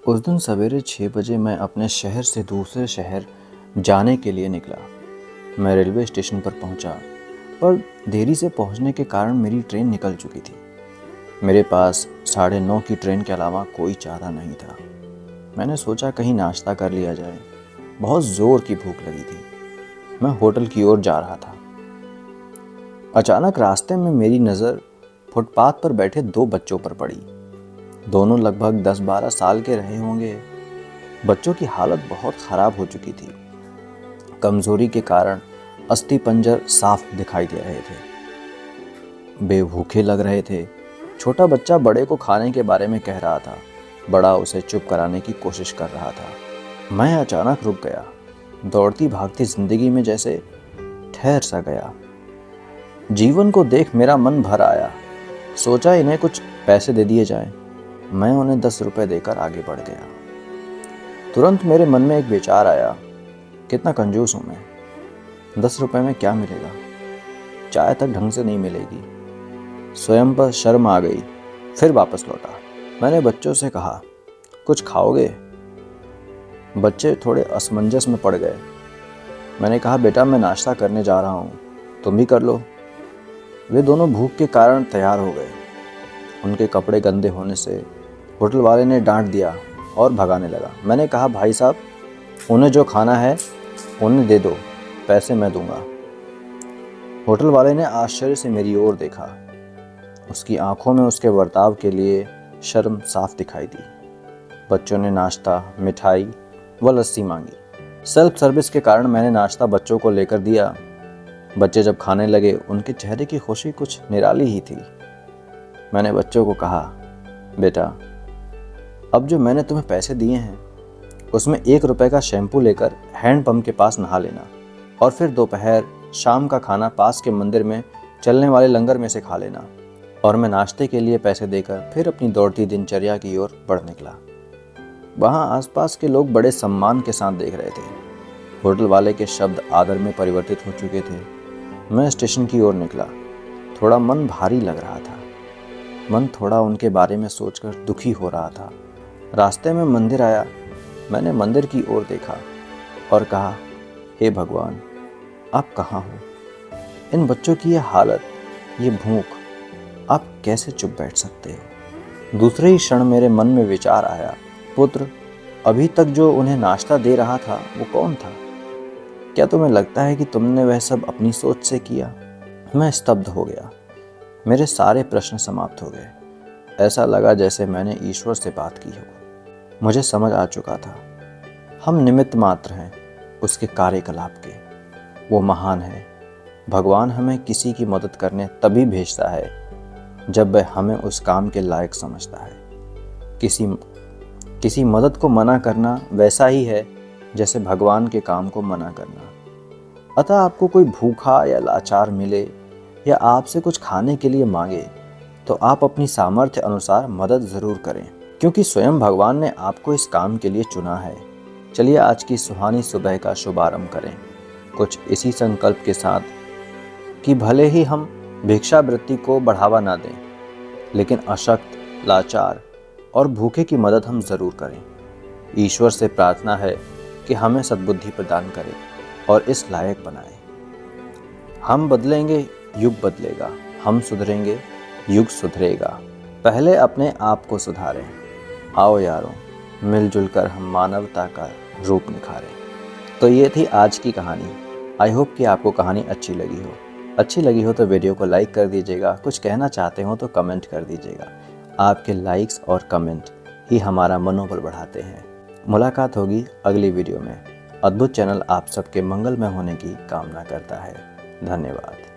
उस दिन सवेरे 6 बजे मैं अपने शहर से दूसरे शहर जाने के लिए निकला। मैं रेलवे स्टेशन पर पहुंचा, पर देरी से पहुंचने के कारण मेरी ट्रेन निकल चुकी थी। मेरे पास 9:30 की ट्रेन के अलावा कोई चारा नहीं था। मैंने सोचा कहीं नाश्ता कर लिया जाए। बहुत ज़ोर की भूख लगी थी। मैं होटल की ओर जा रहा था। अचानक रास्ते में मेरी नज़र फुटपाथ पर बैठे 2 बच्चों पर पड़ी। दोनों लगभग 10-12 साल के रहे होंगे। बच्चों की हालत बहुत ख़राब हो चुकी थी। कमज़ोरी के कारण अस्थि पंजर साफ दिखाई दे रहे थे। बेभूखे लग रहे थे। छोटा बच्चा बड़े को खाने के बारे में कह रहा था। बड़ा उसे चुप कराने की कोशिश कर रहा था। मैं अचानक रुक गया। दौड़ती भागती जिंदगी में जैसे ठहर सा गया। जीवन को देख मेरा मन भर आया। सोचा इन्हें कुछ पैसे दे दिए जाएं। मैं उन्हें 10 रुपए देकर आगे बढ़ गया। तुरंत मेरे मन में एक विचार आया, कितना कंजूस हूँ मैं। 10 रुपए में क्या मिलेगा? चाय तक ढंग से नहीं मिलेगी। स्वयं पर शर्म आ गई। फिर वापस लौटा। मैंने बच्चों से कहा, कुछ खाओगे? बच्चे थोड़े असमंजस में पड़ गए। मैंने कहा, बेटा मैं नाश्ता करने जा रहा हूँ, तुम भी कर लो। वे दोनों भूख के कारण तैयार हो गए। उनके कपड़े गंदे होने से होटल वाले ने डांट दिया और भगाने लगा। मैंने कहा, भाई साहब उन्हें जो खाना है उन्हें दे दो, पैसे मैं दूंगा। होटल वाले ने आश्चर्य से मेरी ओर देखा। उसकी आंखों में उसके बर्ताव के लिए शर्म साफ दिखाई दी। बच्चों ने नाश्ता, मिठाई व लस्सी मांगी। सेल्फ सर्विस के कारण मैंने नाश्ता बच्चों को लेकर दिया। बच्चे जब खाने लगे उनके चेहरे की खुशी कुछ निराली ही थी। मैंने बच्चों को कहा, बेटा अब जो मैंने तुम्हें पैसे दिए हैं उसमें 1 रुपए का शैम्पू लेकर हैंडपंप के पास नहा लेना और फिर दोपहर शाम का खाना पास के मंदिर में चलने वाले लंगर में से खा लेना। और मैं नाश्ते के लिए पैसे देकर फिर अपनी दौड़ती दिनचर्या की ओर बढ़ निकला। वहाँ आसपास के लोग बड़े सम्मान के साथ देख रहे थे। होटल वाले के शब्द आदर में परिवर्तित हो चुके थे। मैं स्टेशन की ओर निकला। थोड़ा मन भारी लग रहा था। मन थोड़ा उनके बारे में सोचकर दुखी हो रहा था। रास्ते में मंदिर आया। मैंने मंदिर की ओर देखा और कहा, हे भगवान आप कहाँ हो? इन बच्चों की ये हालत, ये भूख, आप कैसे चुप बैठ सकते हो? दूसरे ही क्षण मेरे मन में विचार आया, पुत्र अभी तक जो उन्हें नाश्ता दे रहा था वो कौन था? क्या तुम्हें लगता है कि तुमने वह सब अपनी सोच से किया? मैं स्तब्ध हो गया। मेरे सारे प्रश्न समाप्त हो गए। ऐसा लगा जैसे मैंने ईश्वर से बात की हो। मुझे समझ आ चुका था, हम निमित्त मात्र हैं उसके कार्यकलाप के। वो महान है। भगवान हमें किसी की मदद करने तभी भेजता है जब वह हमें उस काम के लायक समझता है। किसी मदद को मना करना वैसा ही है जैसे भगवान के काम को मना करना। अतः आपको कोई भूखा या लाचार मिले या आपसे कुछ खाने के लिए मांगे तो आप अपनी सामर्थ्य अनुसार मदद ज़रूर करें, क्योंकि स्वयं भगवान ने आपको इस काम के लिए चुना है। चलिए आज की सुहानी सुबह का शुभारंभ करें कुछ इसी संकल्प के साथ कि भले ही हम भिक्षावृत्ति को बढ़ावा ना दें, लेकिन अशक्त, लाचार और भूखे की मदद हम ज़रूर करें। ईश्वर से प्रार्थना है कि हमें सद्बुद्धि प्रदान करे और इस लायक बनाए। हम बदलेंगे, युग बदलेगा। हम सुधरेंगे, युग सुधरेगा। पहले अपने आप को सुधारें। आओ यारों, मिलजुल कर हम मानवता का रूप निखारें। तो ये थी आज की कहानी। आई होप कि आपको कहानी अच्छी लगी हो। अच्छी लगी हो तो वीडियो को लाइक कर दीजिएगा। कुछ कहना चाहते हो तो कमेंट कर दीजिएगा। आपके लाइक्स और कमेंट ही हमारा मनोबल बढ़ाते हैं। मुलाकात होगी अगली वीडियो में। अद्भुत चैनल आप सबके मंगलमय होने की कामना करता है। धन्यवाद।